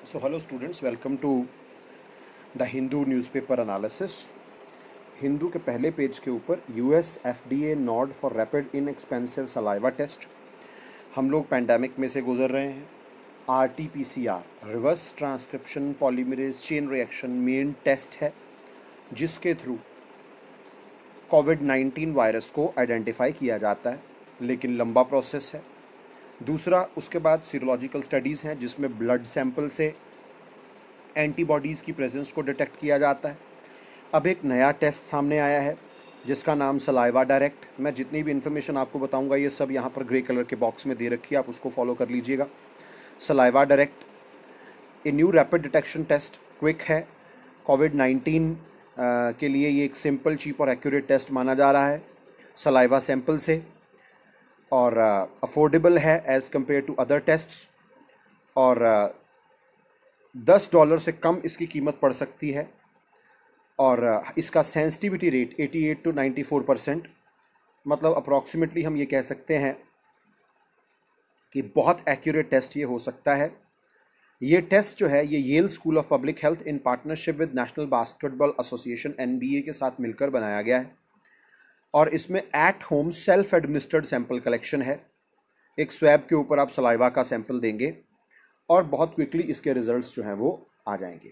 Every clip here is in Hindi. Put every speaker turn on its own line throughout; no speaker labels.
So hello students, welcome to the Hindu newspaper analysis. Hindu के पहले पेज के ऊपर US FDA nod for rapid inexpensive saliva test. हम लोग पैंडेमिक में से गुजर रहे हैं। RT-PCR reverse transcription polymerase chain reaction main test है जिसके थ्रू कोविड-19 वायरस को आइडेंटिफाई किया जाता है, लेकिन लंबा प्रोसेस है। दूसरा, उसके बाद सीरोलॉजिकल स्टडीज़ हैं जिसमें ब्लड सैंपल से एंटीबॉडीज़ की प्रेजेंस को डिटेक्ट किया जाता है। अब एक नया टेस्ट सामने आया है जिसका नाम सलाइवा डायरेक्ट। मैं जितनी भी इन्फॉर्मेशन आपको बताऊंगा ये सब यहाँ पर ग्रे कलर के बॉक्स में दे रखी है, आप उसको फॉलो कर लीजिएगा। Saliva direct a new rapid detection test, quick है। कोविड-19 के लिए ये एक सिंपल, चीप और एक्यूरेट टेस्ट माना जा रहा है सलाइवा सैंपल से, और अफोर्डेबल है as compare to other tests, और $10 से कम इसकी कीमत पड़ सकती है, और इसका सेंसिटिविटी रेट 88 to 94%, मतलब अप्रॉक्सीमेटली हम ये कह सकते हैं कि बहुत एक्यूरेट टेस्ट ये हो सकता है। ये टेस्ट जो है ये Yale school of public health in partnership with National Basketball Association NBA के साथ मिलकर बनाया गया है, और इसमें at home self administered sample collection है। एक स्वैब के ऊपर आप सलाइवा का सैंपल देंगे और बहुत क्विकली इसके रिजल्ट्स जो हैं वो आ जाएंगे।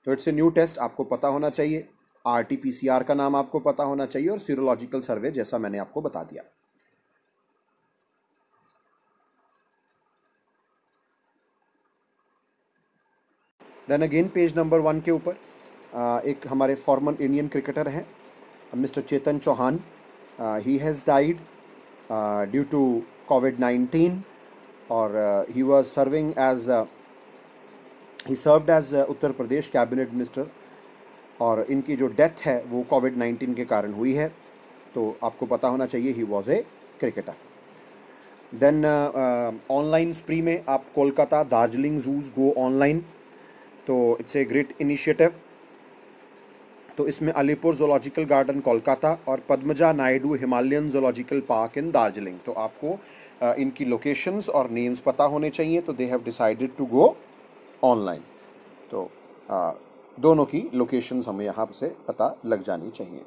तो इट्स ए न्यू टेस्ट, आपको पता होना चाहिए। RT-PCR का नाम आपको पता होना चाहिए, और सीरोलॉजिकल सर्वे जैसा मैंने आपको बता दिया। देन अगेन पेज नंबर 1 के ऊपर एक हमारे फॉर्मर इंडियन क्रिकेटर हैं mister Chetan Chauhan. He has died due to कोविड-19, और he was serving as he served as Uttar Pradesh cabinet minister, और इनकी जो डेथ है वो कोविड-19 के कारण हुई है। तो आपको पता होना चाहिए he was a cricketer. Then online spree में आप Kolkata Darjeeling zoos go online, तो इट्स ए ग्रेट इनिशिएटिव। तो इसमें अलीपुर जोलॉजिकल गार्डन कोलकाता और Padmaja Naidu Himalayan zoological park in Darjeeling, तो आपको इनकी लोकेशंस और नेम्स पता होने चाहिए। तो they have decided to go online, तो दोनों की लोकेशंस हमें यहाँ से पता लग जानी चाहिए।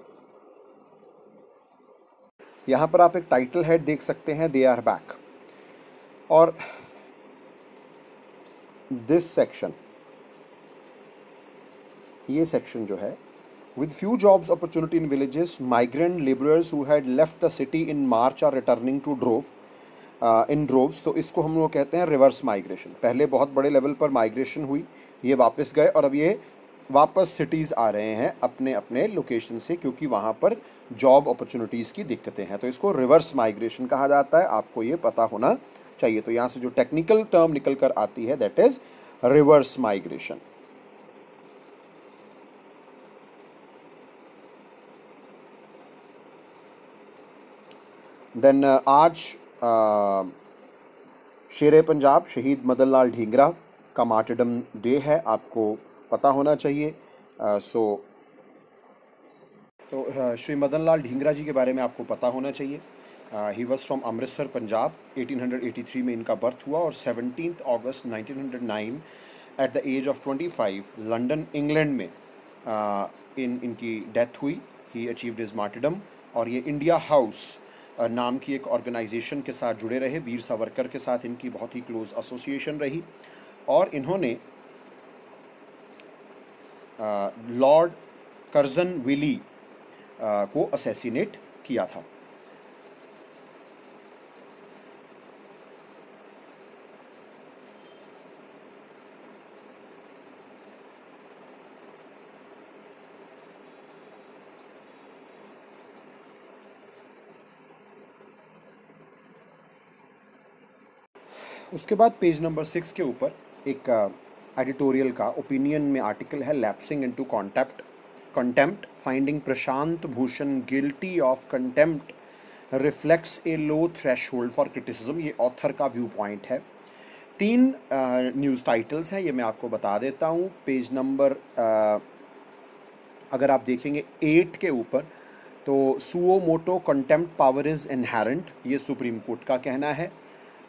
यहाँ पर आप एक टाइटल हेड देख सकते हैं, दे आर बैक, और दिस सेक्शन, ये सेक्शन जो है, with few jobs opportunity in villages, migrant laborers who had left the city in March are returning to in droves। तो इसको हम लोग कहते हैं रिवर्स माइग्रेशन। पहले बहुत बड़े लेवल पर माइग्रेशन हुई, ये वापस गए, और अब ये वापस सिटीज़ आ रहे हैं अपने अपने लोकेशन से, क्योंकि वहाँ पर जॉब अपॉर्चुनिटीज़ की दिक्कतें हैं। तो इसको रिवर्स माइग्रेशन कहा जाता है, आपको ये पता होना चाहिए। तो यहाँ से जो टेक्निकल टर्म निकल कर आती है that is reverse migration. Then आज शेर पंजाब शहीद मदन लाल ढींगरा का मार्टरडम डे है, आपको पता होना चाहिए। श्री मदन लाल ढींगरा जी के बारे में आपको पता होना चाहिए। He was from Amritsar Punjab. 1883 में इनका बर्थ हुआ, और 17 August 1909 at the age of 25 London England में इनकी डेथ हुई। ही अचीव्ड हिज मार्टरडम, और ये इंडिया हाउस नाम की एक ऑर्गेनाइजेशन के साथ जुड़े रहे। वीर सावरकर के साथ इनकी बहुत ही क्लोज एसोसिएशन रही, और इन्होंने लॉर्ड कर्जन विली को असैसिनेट किया था। उसके बाद पेज नंबर 6 के ऊपर एक एडिटोरियल का ओपिनियन में आर्टिकल है, lapsing into contempt finding Prashant Bhushan guilty of contempt reflects A low threshold for criticism. ये ऑथर का व्यू पॉइंट है। 3 न्यूज़ टाइटल्स हैं, ये मैं आपको बता देता हूँ। पेज नंबर अगर आप देखेंगे 8 के ऊपर, तो suo motu contempt power is inherent, ये सुप्रीम कोर्ट का कहना है।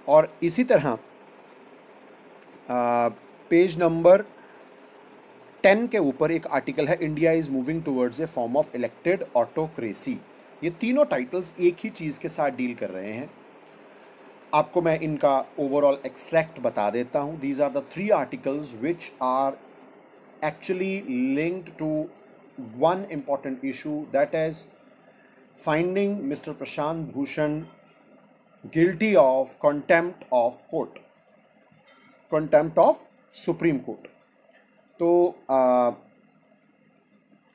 और इसी तरह पेज नंबर 10 के ऊपर एक आर्टिकल है, India is moving towards a form of elected autocracy. ये तीनों टाइटल्स एक ही चीज के साथ डील कर रहे हैं। आपको मैं इनका ओवरऑल एक्सट्रैक्ट बता देता हूं। These are the 3 articles which are actually linked to one important issue, that is finding Mr. Prashant Bhushan guilty of contempt of court, contempt of Supreme Court। तो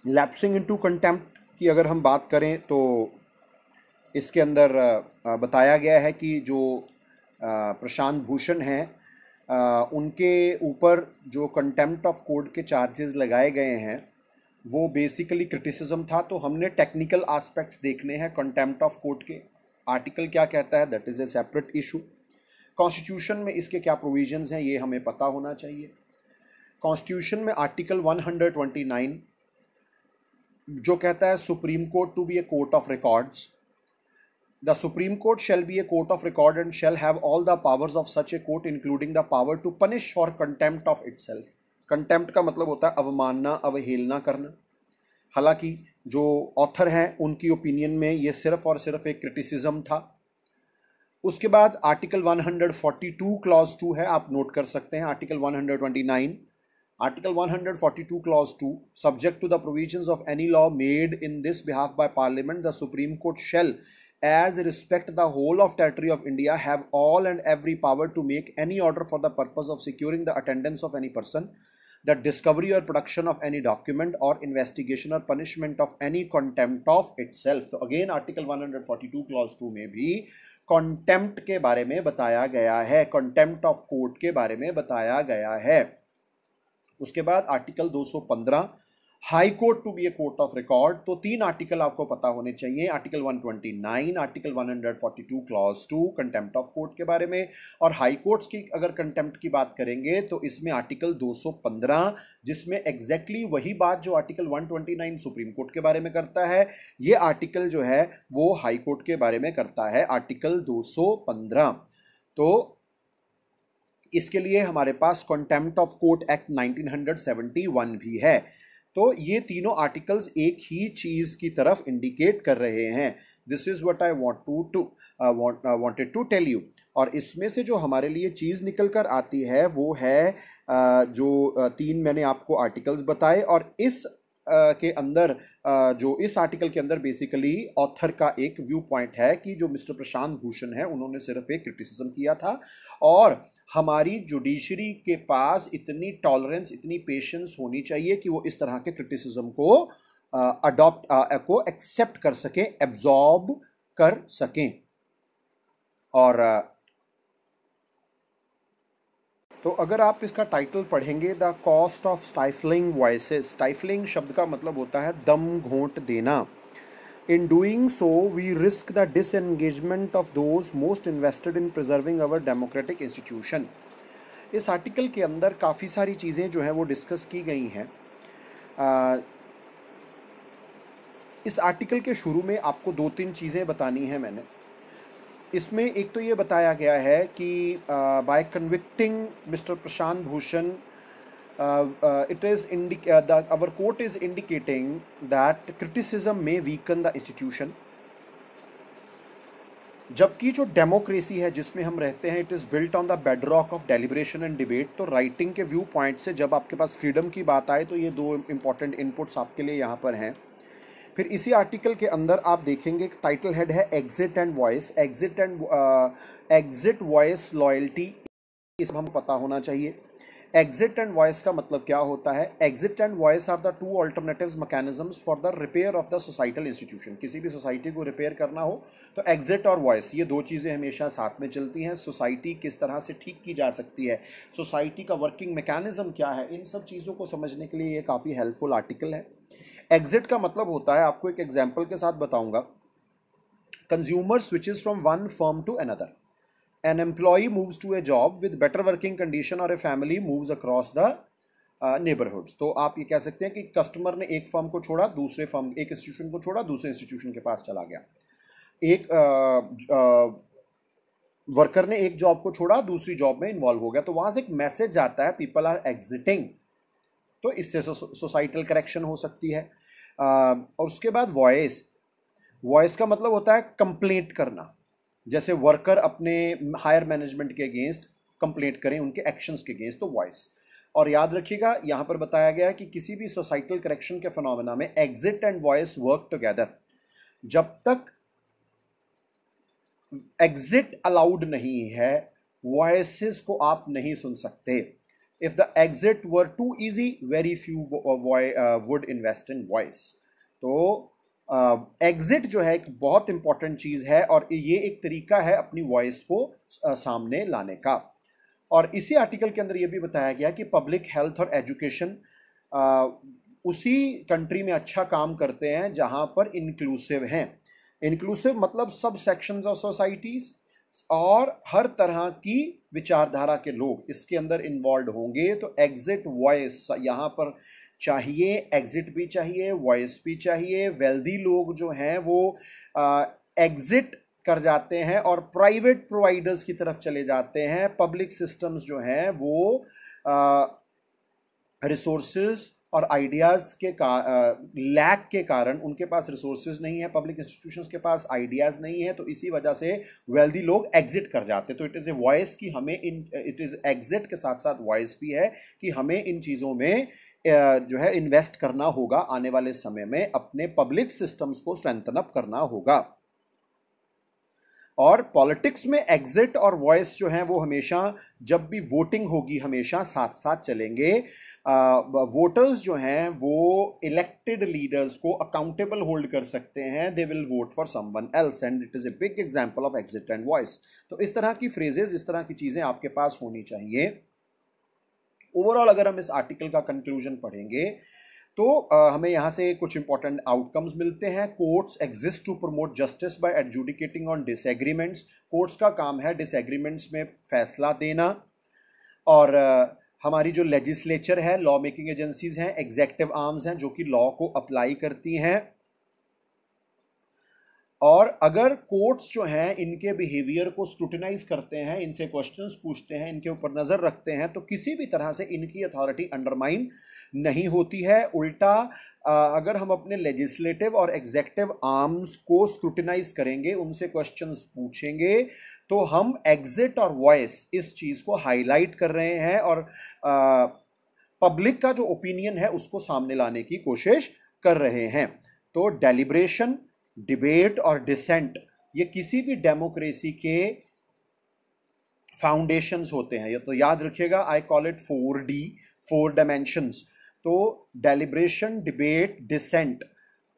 लैप्सिंग इनटू कंटेम्प्ट की अगर हम बात करें तो इसके अंदर बताया गया है कि जो प्रशांत भूषण हैं उनके ऊपर जो कंटेम्प्ट ऑफ कोर्ट के चार्जेस लगाए गए हैं वो बेसिकली क्रिटिसिज्म था। तो हमने टेक्निकल एस्पेक्ट्स देखने हैं कंटेम्प्ट ऑफ कोर्ट के। आर्टिकल क्या कहता है, that is a separate issue. Constitution में इसके क्या प्रोविजंस हैं ये हमें पता होना चाहिए। कॉन्स्टिट्यूशन में आर्टिकल 129 जो कहता है Supreme Court to be a court of records, The Supreme Court shall be a court of record and shall have all the powers of such a court, including the power to punish for contempt of itself। Contempt का मतलब होता है अवमानना, अवहेलना करना। हालांकि जो ऑथर हैं उनकी ओपिनियन में ये सिर्फ और सिर्फ एक क्रिटिसिज्म था। उसके बाद आर्टिकल 142 क्लॉज 2 है, आप नोट कर सकते हैं। Article 129, article 142 clause 2, subject to the provisions of any law made in this behalf by parliament, the Supreme Court shall as respect the whole of territory of India have all and every power to make any order for the purpose of securing the attendance of any person, the discovery or production of any document or investigation or punishment of any contempt of itself। तो अगेन आर्टिकल 142 क्लॉज 2 में भी contempt के बारे में बताया गया है, contempt of court के बारे में बताया गया है। उसके बाद article 215 High Court to be a court of record. तो 3 आर्टिकल आपको पता होने चाहिए, article 129, article 142 clause 2 contempt of court के बारे में। और हाई कोर्ट्स की अगर कंटेम्प्ट की बात करेंगे तो इसमें आर्टिकल 215 जिसमें एग्जैक्टली वही बात जो आर्टिकल 129 सुप्रीम कोर्ट के बारे में करता है, ये आर्टिकल जो है वो हाई कोर्ट के बारे में करता है, आर्टिकल 215। तो इसके लिए हमारे पास कंटेम्प्ट ऑफ कोर्ट एक्ट 1971 भी है। तो ये तीनों आर्टिकल्स एक ही चीज की तरफ इंडिकेट कर रहे हैं। This is what I wanted to tell you. और इसमें से जो हमारे लिए चीज निकल कर आती है वो है जो 3 मैंने आपको आर्टिकल्स बताए, और इस के अंदर जो इस आर्टिकल के अंदर बेसिकली ऑथर का एक व्यू पॉइंट है कि जो मिस्टर प्रशांत भूषण है उन्होंने सिर्फ एक क्रिटिसिज्म किया था, और हमारी जुडिशरी के पास इतनी टॉलरेंस, इतनी पेशेंस होनी चाहिए कि वो इस तरह के क्रिटिसिज्म को को एक्सेप्ट कर सकें, एब्जॉर्ब कर सकें। और तो अगर आप इसका टाइटल पढ़ेंगे, the cost of stifling voices. Stifling शब्द का मतलब होता है दम घोंट देना। In doing so we risk the disengagement of those most invested in preserving our democratic institution. इस आर्टिकल के अंदर काफ़ी सारी चीज़ें जो हैं वो डिस्कस की गई हैं। इस आर्टिकल के शुरू में आपको 2-3 चीज़ें बतानी हैं मैंने। इसमें एक तो ये बताया गया है कि by convicting Mister Prashant Bhushan it is our court is indicating that criticism may weaken the institution। जबकि जो डेमोक्रेसी है जिसमें हम रहते हैं, it is built on the bedrock of deliberation and debate. तो राइटिंग के व्यू पॉइंट से जब आपके पास फ्रीडम की बात आए तो ये 2 इंपॉर्टेंट इनपुट्स आपके लिए यहाँ पर हैं। फिर इसी आर्टिकल के अंदर आप देखेंगे टाइटल हेड है exit and voice. Exit voice loyalty, इस हम पता होना चाहिए। एग्जिट एंड वॉइस का मतलब क्या होता है? Exit and voice are the 2 alternatives mechanisms for the repair of the societal institution. किसी भी सोसाइटी को रिपेयर करना हो तो एग्जिट और वॉइस, ये 2 चीज़ें हमेशा साथ में चलती हैं। सोसाइटी किस तरह से ठीक की जा सकती है, सोसाइटी का वर्किंग मैकेनिज्म क्या है, इन सब चीज़ों को समझने के लिए ये काफ़ी हेल्पफुल आर्टिकल है। एग्जिट का मतलब होता है, आपको एक एग्जाम्पल के साथ बताऊंगा, consumer switches from one firm to another. An employee moves to a job with better working condition, or a family moves across the neighborhoods। तो आप ये कह सकते हैं कि कस्टमर ने एक फर्म को छोड़ा, दूसरे फर्म, एक इंस्टीट्यूशन को छोड़ा, दूसरे इंस्टीट्यूशन के पास चला गया। एक वर्कर ने एक जॉब को छोड़ा, दूसरी जॉब में इन्वॉल्व हो गया, तो वहां से एक मैसेज आता है पीपल आर एग्जिटिंग, तो इससे सोसाइटल करेक्शन हो सकती है। और उसके बाद वॉइस, वॉइस का मतलब होता है कंप्लेंट करना, जैसे वर्कर अपने हायर मैनेजमेंट के अगेंस्ट कंप्लेंट करें उनके एक्शंस के अगेंस्ट, तो वॉइस। और याद रखिएगा यहां पर बताया गया है कि किसी भी सोसाइटल करेक्शन के फिनोमेना में exit and voice work together. जब तक एग्जिट अलाउड नहीं है, वॉइसेस को आप नहीं सुन सकते। If the exit were too easy, very few would invest in voice. तो एग्जिट जो है एक बहुत इंपॉर्टेंट चीज है, और ये एक तरीका है अपनी वॉइस को सामने लाने का। और इसी आर्टिकल के अंदर ये भी बताया गया कि पब्लिक हेल्थ और एजुकेशन उसी कंट्री में अच्छा काम करते हैं जहां पर इंक्लूसिव हैं। इंक्लूसिव मतलब सब सेक्शंस ऑफ सोसाइटीज और हर तरह की विचारधारा के लोग इसके अंदर इन्वॉल्व होंगे। तो एग्जिट वॉइस यहाँ पर चाहिए, एग्जिट भी चाहिए, वॉइस भी चाहिए। वेल्दी लोग जो हैं वो एग्जिट कर जाते हैं और प्राइवेट प्रोवाइडर्स की तरफ चले जाते हैं। पब्लिक सिस्टम्स जो हैं वो रिसोर्सेज और आइडियाज़ के लैक के कारण, उनके पास रिसोर्सेज नहीं है, पब्लिक इंस्टीट्यूशंस के पास आइडियाज़ नहीं है, तो इसी वजह से वेल्दी लोग एग्जिट कर जाते हैं। तो इट इज़ ए वॉइस कि हमें इट इज़ एग्जिट के साथ साथ वॉइस भी है कि हमें इन चीज़ों में जो है इन्वेस्ट करना होगा, आने वाले समय में अपने पब्लिक सिस्टम्स को स्ट्रेंथन अप करना होगा। और पॉलिटिक्स में एग्जिट और वॉइस जो है वो हमेशा, जब भी वोटिंग होगी, हमेशा साथ साथ चलेंगे। वोटर्स जो हैं वो इलेक्टेड लीडर्स को अकाउंटेबल होल्ड कर सकते हैं, they will vote for someone else, and it is a big example of exit and voice. तो इस तरह की फ्रेजेस, इस तरह की चीजें आपके पास होनी चाहिए। ओवरऑल अगर हम इस आर्टिकल का कंक्लूजन पढ़ेंगे तो हमें यहाँ से कुछ इंपॉर्टेंट आउटकम्स मिलते हैं। Courts exist to promote justice by adjudicating on disagreements. Courts का काम है डिसएग्रीमेंट्स में फैसला देना। और हमारी जो लेजिस्लेचर है, लॉ मेकिंग एजेंसीज हैं, एग्जेक्टिव आर्म्स हैं जो कि लॉ को अप्लाई करती हैं। और अगर कोर्ट्स जो हैं इनके बिहेवियर को स्क्रूटिनाइज करते हैं, इनसे क्वेश्चंस पूछते हैं, इनके ऊपर नजर रखते हैं, तो किसी भी तरह से इनकी अथॉरिटी अंडरमाइन नहीं होती है। उल्टा अगर हम अपने लेजिस्लेटिव और एग्जेक्टिव आर्म्स को स्क्रूटिनाइज करेंगे, उनसे क्वेश्चंस पूछेंगे, तो हम एग्जिट और वॉइस इस चीज को हाईलाइट कर रहे हैं और पब्लिक का जो ओपिनियन है उसको सामने लाने की कोशिश कर रहे हैं। तो डेलिब्रेशन, डिबेट और डिसेंट ये किसी भी डेमोक्रेसी के फाउंडेशंस होते हैं। तो याद रखिएगा, I call it 4D, 4 dimensions. तो डेलिब्रेशन, डिबेट, डिसेंट।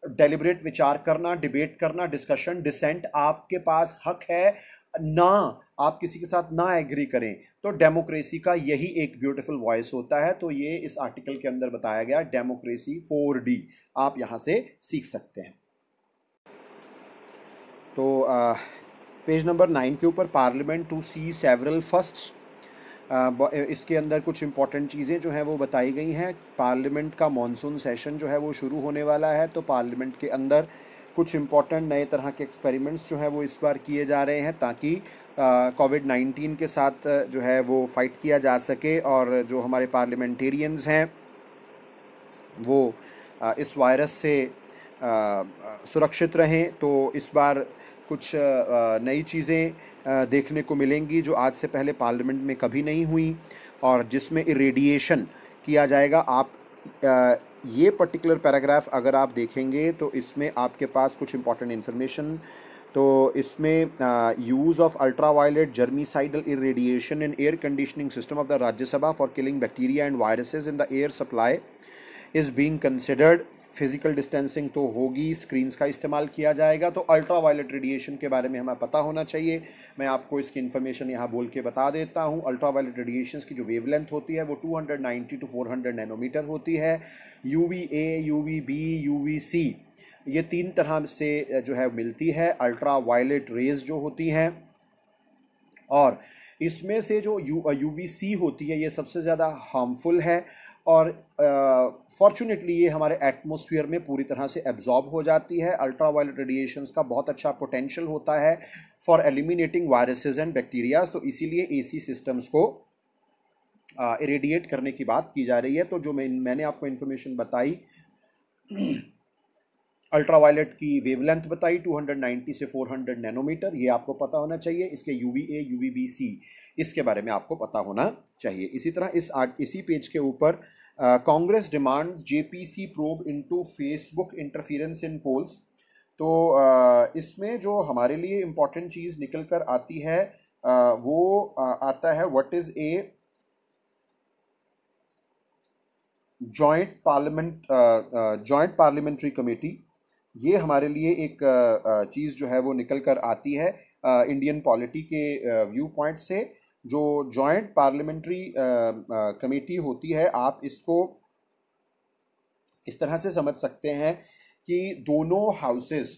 डेलिब्रेट विचार करना, डिबेट करना, डिस्कशन, डिसेंट आपके पास हक है ना आप किसी के साथ ना एग्री करें। तो डेमोक्रेसी का यही एक ब्यूटीफुल वॉइस होता है। तो ये इस आर्टिकल के अंदर बताया गया, डेमोक्रेसी 4D आप यहां से सीख सकते हैं। तो पेज नंबर 9 के ऊपर parliament to see several firsts, इसके अंदर कुछ इंपॉर्टेंट चीज़ें जो हैं वो बताई गई हैं। पार्लियामेंट का मॉनसून सेशन जो है वो शुरू होने वाला है, तो पार्लियामेंट के अंदर कुछ इंपॉर्टेंट नए तरह के एक्सपेरिमेंट्स जो है वो इस बार किए जा रहे हैं ताकि कोविड-19 के साथ जो है वो फाइट किया जा सके और जो हमारे पार्लियामेंटेरियंस हैं वो इस वायरस से सुरक्षित रहें। तो इस बार कुछ नई चीज़ें देखने को मिलेंगी जो आज से पहले पार्लियामेंट में कभी नहीं हुई, और जिसमें इरेडिएशन किया जाएगा। आप ये पर्टिकुलर पैराग्राफ अगर आप देखेंगे तो इसमें आपके पास कुछ इंपॉर्टेंट इन्फॉर्मेशन, तो इसमें use of ultraviolet जर्मीसाइडल irradiation in air conditioning system of the Rajya Sabha for killing bacteria and viruses in the air supply is being considered. Physical distancing तो होगी, स्क्रीन्स का इस्तेमाल किया जाएगा। तो अल्ट्रावायलेट रेडिएशन के बारे में हमें पता होना चाहिए। मैं आपको इसकी इन्फॉर्मेशन यहाँ बोल के बता देता हूँ। अल्ट्रावायलेट रेडिएशंस की जो वेवलेंथ होती है वो 290 to 400 नैनोमीटर होती है। UVA, UVB, UVC ये 3 तरह से जो है मिलती है अल्ट्रावायलेट रेज जो होती हैं। और इसमें से जो UVC होती है ये सबसे ज़्यादा हार्मफुल है, और फॉर्चुनेटली ये हमारे एटमॉस्फेयर में पूरी तरह से एब्जॉर्ब हो जाती है। अल्ट्रा वायलेट रेडिएशंस का बहुत अच्छा पोटेंशियल होता है for eliminating viruses and bacterias, तो इसीलिए एसी सिस्टम्स को इरेडिएट करने की बात की जा रही है। तो जो मैंने आपको इन्फॉर्मेशन बताई, अल्ट्रावायलेट की वेवलेंथ बताई 290 से 400 नैनोमीटर, ये आपको पता होना चाहिए। इसके यूवीए यूवीबीसी इसके बारे में आपको पता होना चाहिए। इसी तरह इसी पेज के ऊपर Congress demand JPC probe into Facebook interference in polls. तो इसमें जो हमारे लिए इम्पॉर्टेंट चीज़ निकल कर आती है वो आता है what is a joint parliamentary committee. ये हमारे लिए एक चीज़ जो है वो निकल कर आती है इंडियन पॉलिटी के व्यू पॉइंट से। जो जॉइंट पार्लियामेंट्री कमेटी होती है, आप इसको इस तरह से समझ सकते हैं कि दोनों हाउसेस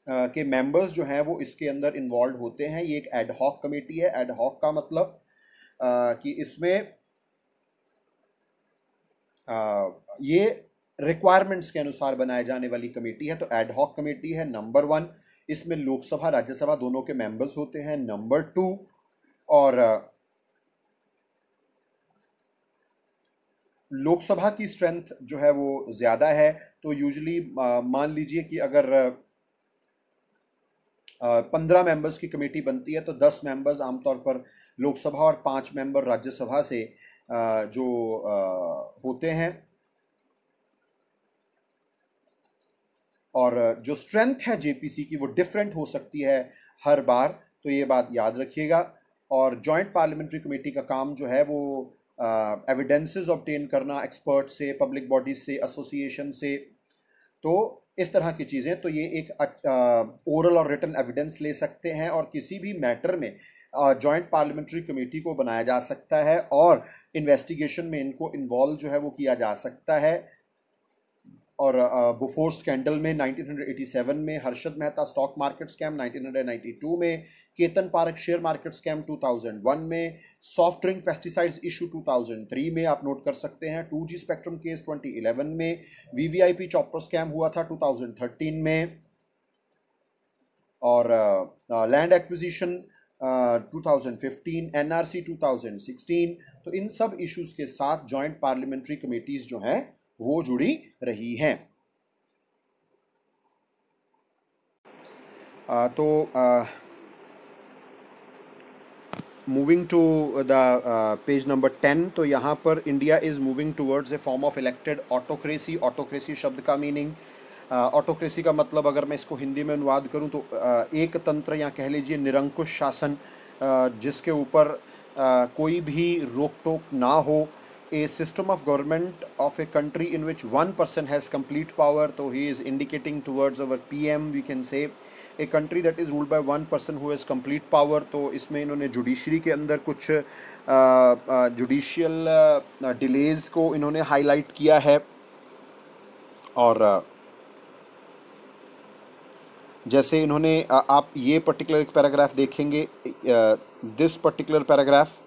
के मेंबर्स जो हैं वो इसके अंदर इन्वॉल्व होते हैं। ये एक एड हॉक कमेटी है। एड हॉक का मतलब कि इसमें ये रिक्वायरमेंट्स के अनुसार बनाए जाने वाली कमेटी है। तो एड हॉक कमेटी है नंबर 1, इसमें लोकसभा राज्यसभा दोनों के मेंबर्स होते हैं। नंबर 2, और लोकसभा की स्ट्रेंथ जो है वो ज़्यादा है। तो यूजुअली मान लीजिए कि अगर 15 मेंबर्स की कमेटी बनती है तो 10 मेंबर्स आमतौर पर लोकसभा और 5 मेंबर राज्यसभा से जो होते हैं। और जो स्ट्रेंथ है जेपीसी की वो डिफरेंट हो सकती है हर बार, तो ये बात याद रखिएगा। और जॉइंट पार्लियामेंट्री कमेटी का काम जो है वो एविडेंसेस ऑब्टेन करना एक्सपर्ट से, पब्लिक बॉडीज से, एसोसिएशन से, तो इस तरह की चीज़ें। तो ये एक ओरल और रिटन एविडेंस ले सकते हैं और किसी भी मैटर में जॉइंट पार्लियामेंट्री कमेटी को बनाया जा सकता है और इन्वेस्टिगेशन में इनको इन्वॉल्व जो है वो किया जा सकता है। और बुफोर स्कैंडल में 1987 में, Harshad Mehta stock market scam 1992 में, Ketan park share market scam 2001 में, सॉफ्ट ड्रिंक पेस्टिसाइड्स इशू 2003 में आप नोट कर सकते हैं, 2G स्पेक्ट्रम केस 2011 में, वीवीआईपी चॉपर स्कैम हुआ था 2013 में, और लैंड एक्विजिशन 2015, एनआरसी 2016। तो इन सब इश्यूज के साथ जॉइंट पार्लियामेंट्री कमेटीज जो हैं वो जुड़ी रही हैं। तो moving to the page number 10, तो यहाँ पर India is moving towards a form of elected autocracy. Autocracy शब्द का मीनिंग, ऑटोक्रेसी का मतलब अगर मैं इसको हिंदी में अनुवाद करूँ तो एक तंत्र या कह लीजिए निरंकुश शासन, जिसके ऊपर कोई भी रोक टोक ना हो। A system of government of a country in which one person has complete power, so he is indicating towards our PM, we can say a country that is ruled by one person who has complete power। तो इसमें इन्होंने जुडिशरी के अंदर कुछ जुडिशियल डिलेज को इन्होंने हाईलाइट किया है। और जैसे इन्होंने आप ये पर्टिकुलर एक पैराग्राफ देखेंगे, दिस पर्टिकुलर पैराग्राफ,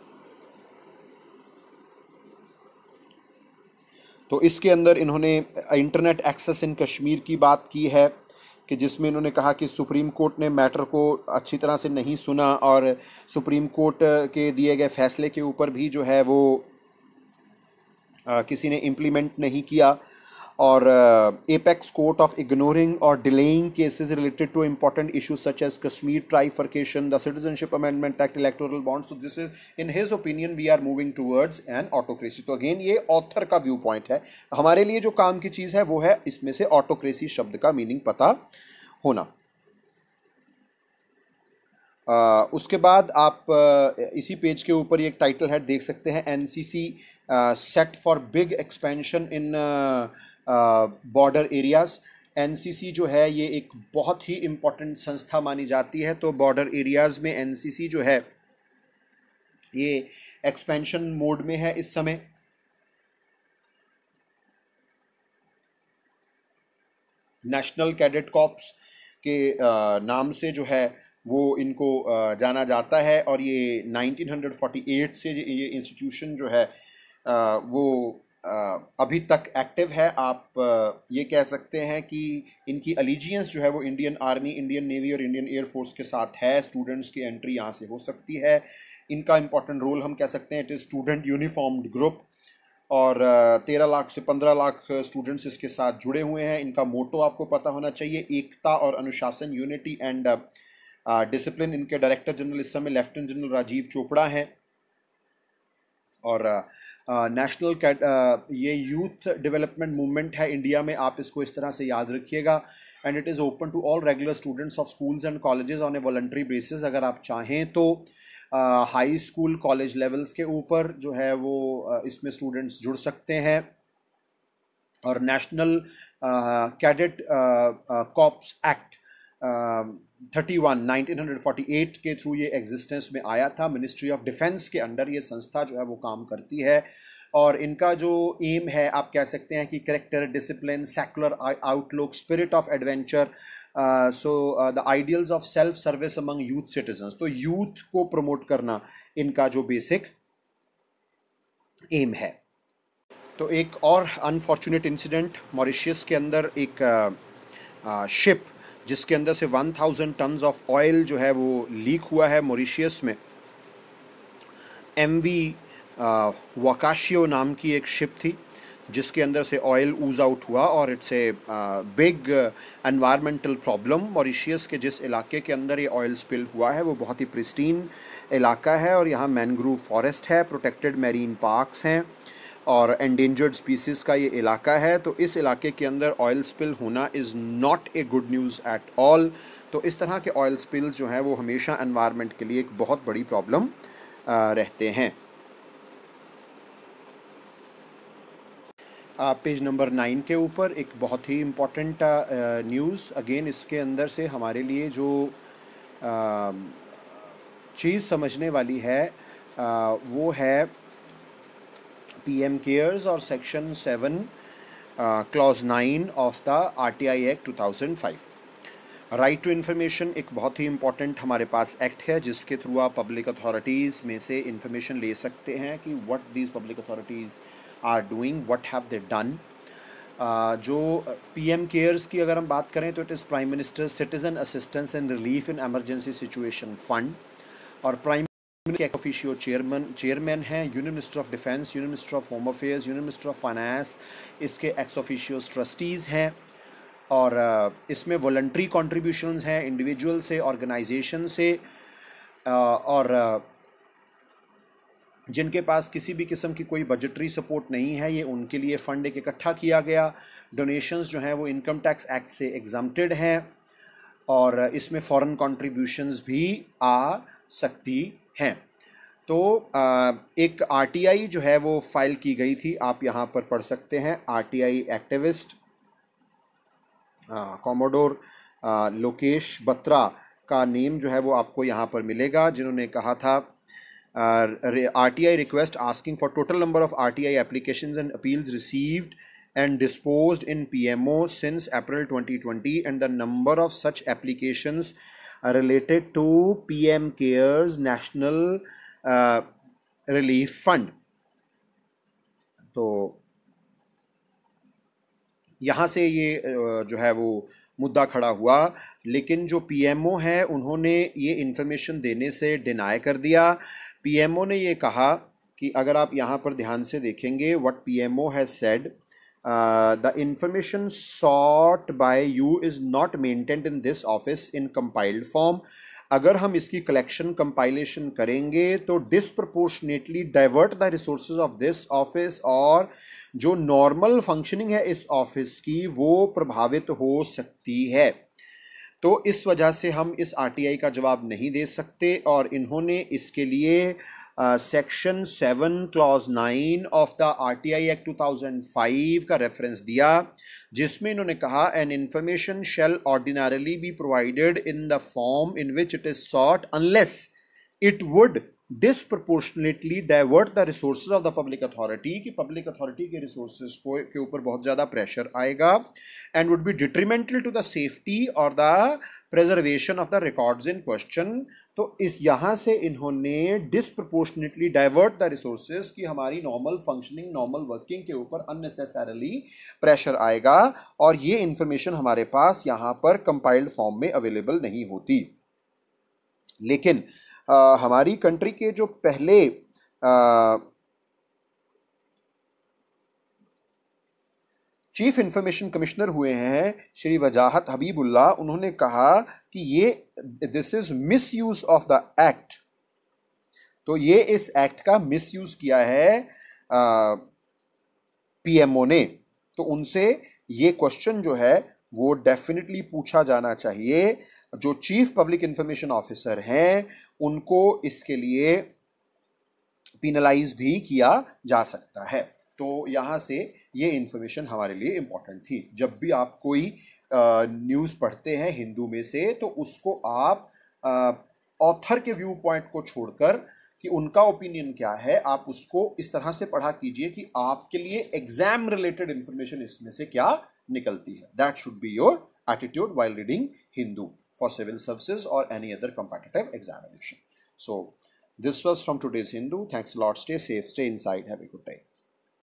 तो इसके अंदर इन्होंने इंटरनेट एक्सेस इन कश्मीर की बात की है कि जिसमें इन्होंने कहा कि सुप्रीम कोर्ट ने मैटर को अच्छी तरह से नहीं सुना और सुप्रीम कोर्ट के दिए गए फैसले के ऊपर भी जो है वो किसी ने इम्प्लीमेंट नहीं किया। और एपेक्स कोर्ट ऑफ इग्नोरिंग और delaying cases related to important issues such as Kashmir trifurcation, the citizenship amendment act, electoral bonds. तो this is in his opinion we are moving towards an autocracy. तो अगेन ये ऑथर का व्यू पॉइंट है। हमारे लिए जो काम की चीज़ है वो है इसमें से ऑटोक्रेसी शब्द का मीनिंग पता होना। उसके बाद आप इसी पेज के ऊपर एक टाइटल हेड देख सकते हैं, NCC set for big expansion in border areas. NCC जो है ये एक बहुत ही इम्पोर्टेंट संस्था मानी जाती है। तो बॉर्डर एरियाज में एनसीसी जो है ये एक्सपेंशन मोड में है इस समय। नेशनल कैडेट कॉर्प्स के नाम से जो है वो इनको जाना जाता है। और ये 1948 से ये इंस्टीट्यूशन जो है वो अभी तक एक्टिव है। आप ये कह सकते हैं कि इनकी अलीजियंस जो है वो इंडियन आर्मी, इंडियन नेवी और इंडियन एयरफोर्स के साथ है। स्टूडेंट्स की एंट्री यहाँ से हो सकती है। इनका इम्पोर्टेंट रोल हम कह सकते हैं, it is student uniformed group, और 13 लाख से 15 लाख स्टूडेंट्स इसके साथ जुड़े हुए हैं। इनका मोटो आपको पता होना चाहिए, एकता और अनुशासन, यूनिटी एंड डिसिप्लिन। इनके डायरेक्टर जनरल इस समय लेफ्टिनेंट जनरल राजीव चोपड़ा हैं। और नेशनल ये यूथ डेवलपमेंट मूवमेंट है इंडिया में, आप इसको इस तरह से याद रखिएगा। And it is open to all regular students of schools and colleges on a voluntary basis. अगर आप चाहें तो हाई स्कूल कॉलेज लेवल्स के ऊपर जो है वो इसमें स्टूडेंट्स जुड़ सकते हैं। और नेशनल कैडेट कॉप्स एक्ट 1948 के थ्रू ये एग्जिस्टेंस में आया था। मिनिस्ट्री ऑफ डिफेंस के अंडर ये संस्था जो है वो काम करती है। और इनका जो एम है, आप कह सकते हैं कि character, discipline, secular outlook, spirit of adventure, the ideals of self service among youth citizens. तो यूथ को प्रमोट करना इनका जो बेसिक एम है। तो एक और अनफॉर्चुनेट इंसिडेंट, मॉरिशियस के अंदर एक शिप जिसके अंदर से 1000 टन्स ऑफ ऑयल जो है वो लीक हुआ है मॉरिशियस में। MV वाकाशियो नाम की एक शिप थी जिसके अंदर से ऑयल ऊज आउट हुआ, और it's a big environmental problem. Mauritius के जिस इलाके के अंदर ये ऑयल स्पिल हुआ है वो बहुत ही प्रिस्टीन इलाका है, और यहाँ मैनग्रूव फॉरेस्ट है, प्रोटेक्टेड मैरीन पार्क्स हैं, और एंडेंजर्ड स्पीसीज़ का ये इलाका है। तो इस इलाके के अंदर ऑयल स्पिल होना is not a good news at all. तो इस तरह के ऑयल स्पिल्स जो हैं वो हमेशा एनवायरनमेंट के लिए एक बहुत बड़ी प्रॉब्लम रहते हैं। पेज नंबर 9 के ऊपर एक बहुत ही इम्पॉर्टेंट न्यूज़, अगेन इसके अंदर से हमारे लिए जो चीज़ समझने वाली है वो है PM केयर्स और section 7 clause 9 of the RTI act 2005। Right to information एक बहुत ही इम्पॉर्टेंट हमारे पास एक्ट है जिसके थ्रू आप पब्लिक अथॉरिटीज़ में से इंफॉर्मेशन ले सकते हैं कि what these public authorities are doing, what have they done. जो PM केयर्स की अगर हम बात करें तो it is prime minister citizen assistance and relief in emergency situation fund, और प्राइम के ऑफिशियो चेयरमैन हैं union minister of defence, union minister of home affairs, union minister of finance इसके एक्स ऑफिशियोस ट्रस्टीज़ हैं। और इसमें वॉलंटरी कॉन्ट्रीब्यूशंस हैं इंडिविजुअल से, ऑर्गेनाइजेशन से, और जिनके पास किसी भी किस्म की कोई बजटरी सपोर्ट नहीं है, ये उनके लिए फ़ंड एक इकट्ठा किया गया। डोनेशंस जो हैं वो इनकम टैक्स एक्ट से एग्जम्प्टेड हैं, और इसमें फॉरेन कॉन्ट्रीब्यूशंस भी आ सकती हैं। तो एक RTI जो है वो फाइल की गई थी, आप यहाँ पर पढ़ सकते हैं। RTI activist commodore Lokesh Batra का नेम जो है वो आपको यहाँ पर मिलेगा, जिन्होंने कहा था RTI request asking for total number of RTI applications and appeals received and disposed in PMO since April 2020 and the number of such applications related to PM Cares National Relief Fund। तो यहाँ से ये जो है वो मुद्दा खड़ा हुआ, लेकिन जो PMO है उन्होंने ये इन्फॉर्मेशन देने से डिनाई कर दिया। PMO ने ये कहा कि अगर आप यहाँ पर ध्यान से देखेंगे, what PMO has said, the information sought by you is not maintained in this office in compiled form. अगर हम इसकी कलेक्शन कंपाइलेशन करेंगे तो disproportionately divert the resources of this office, और जो नॉर्मल फंक्शनिंग है इस ऑफिस की वो प्रभावित हो सकती है। तो इस वजह से हम इस RTI का जवाब नहीं दे सकते, और इन्होंने इसके लिए section 7 clause 9 of the RTI act 2005 का रेफरेंस दिया, जिसमें इन्होंने कहा an information shall ordinarily be provided in the form in which it is sought unless it would disproportionately divert the resources of the public authority, कि पब्लिक अथॉरिटी के रिसोर्सेज को के ऊपर बहुत ज़्यादा प्रेशर आएगा, and would be detrimental to the safety और the preservation of the records in question. तो इस यहाँ से इन्होंने डिसप्रपोर्शनेटली डाइवर्ट द रिसोर्सेज की हमारी नॉर्मल फंक्शनिंग, नॉर्मल वर्किंग के ऊपर अननेसेसरली प्रेशर आएगा, और ये इंफॉर्मेशन हमारे पास यहाँ पर कंपाइल्ड फॉर्म में अवेलेबल नहीं होती। लेकिन हमारी कंट्री के जो पहले चीफ इंफॉर्मेशन कमिश्नर हुए हैं श्री वजाहत हबीबुल्लाह, उन्होंने कहा कि ये this is miss use of the act. तो ये इस एक्ट का मिस यूज किया है पीएमओ ने। तो उनसे ये क्वेश्चन जो है वो डेफिनेटली पूछा जाना चाहिए। जो चीफ पब्लिक इंफॉर्मेशन ऑफिसर हैं उनको इसके लिए पिनलाइज भी किया जा सकता है। तो यहाँ से ये इंफॉर्मेशन हमारे लिए इम्पोर्टेंट थी। जब भी आप कोई न्यूज़ पढ़ते हैं हिंदू में से, तो उसको आप ऑथर के व्यू पॉइंट को छोड़कर कि उनका ओपिनियन क्या है, आप उसको इस तरह से पढ़ा कीजिए कि आपके लिए एग्जाम रिलेटेड इंफॉर्मेशन इसमें से क्या निकलती है। That should be your attitude while reading Hindu for civil services or any other competitive examination. So this was from today's Hindu. Thanks a lot. Stay safe, stay inside. Have a good day.